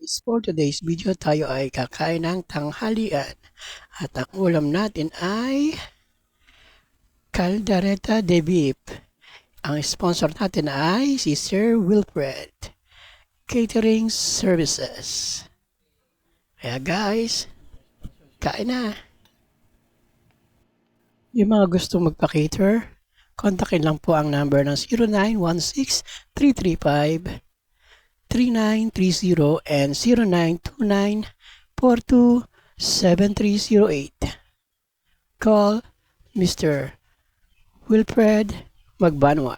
For today's video, tayo ay kakain ng tanghalian. At ang ulam natin ay caldereta de beef. Ang sponsor natin ay si Sir Wilfred Catering Services. Kaya guys, kain na. Yung mga gusto magpa-cater, kontakin lang po ang number ng 0916-335-3930 and 0929-427308. Call Mr. Wilfred Magbanwa.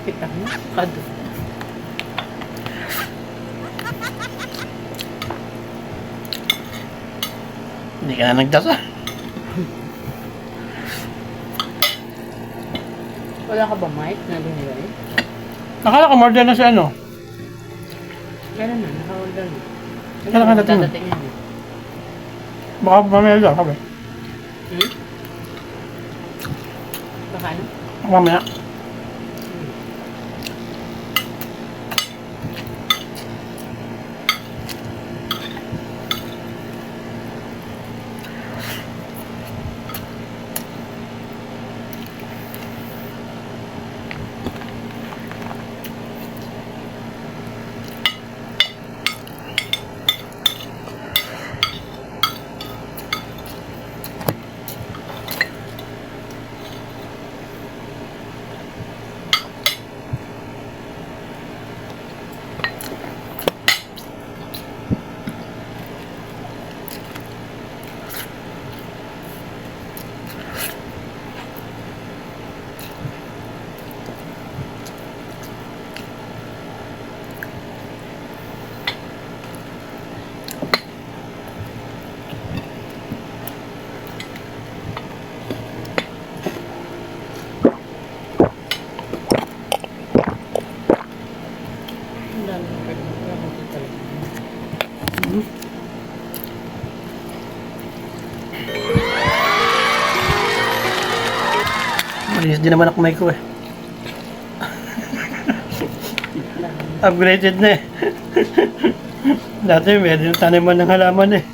Kita mo, kado. Hindi ka na nagdasa. Wala ka ba mic na binigay? Nakala ko murder na si ano. Meron na, naka-order na. Kailan ka natin? Dadating yan eh. Baka mamaya lang kami. Baka ano? Mamaya. Ang dami ng pwede mo. Wala ko talaga. Malis din naman ako may ko eh. Upgraded na eh. Dati meron yung taniman ng halaman eh.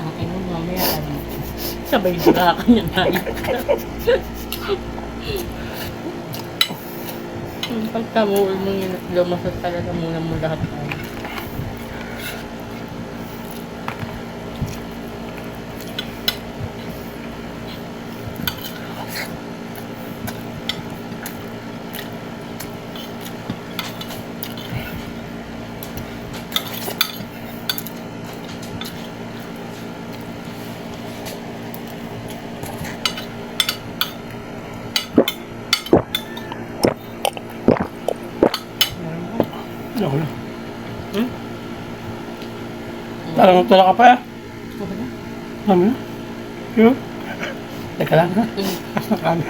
Ang ino mamaya ka dito. Sabay sila ka niya na yun. Pagkamuul mo yun at lumasas talaga muna mo lahat tayo. Ako na. Parang tulak ka pa eh. Okay na? Mami na. Yun. Teka lang na. As na kami.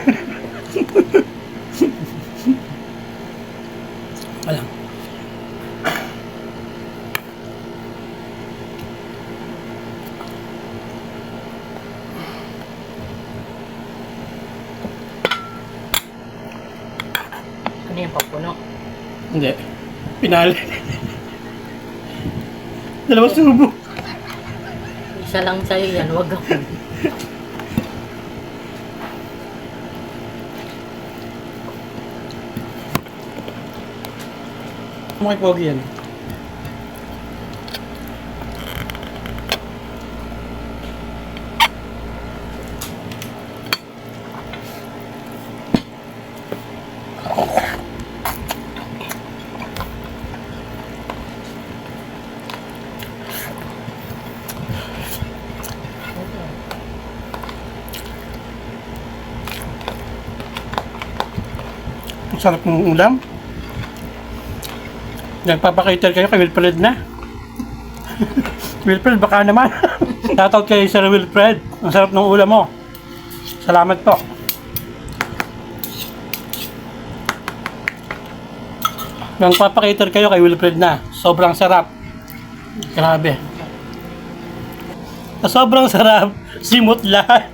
Walang. Ano yung papuno? Hindi. Pinali. Dalawang subo. Isa lang sa'yo yan, wag ako. Mga pogi yan. Ang sarap ng ulam. Nagpapakater kayo kay Wilfred na. Wilfred, baka naman. Shoutout kayo sa Wilfred. Ang sarap ng ulam mo. Salamat po. Nagpapakater kayo kay Wilfred na. Sobrang sarap. Grabe. Sobrang sarap. Simot lahat.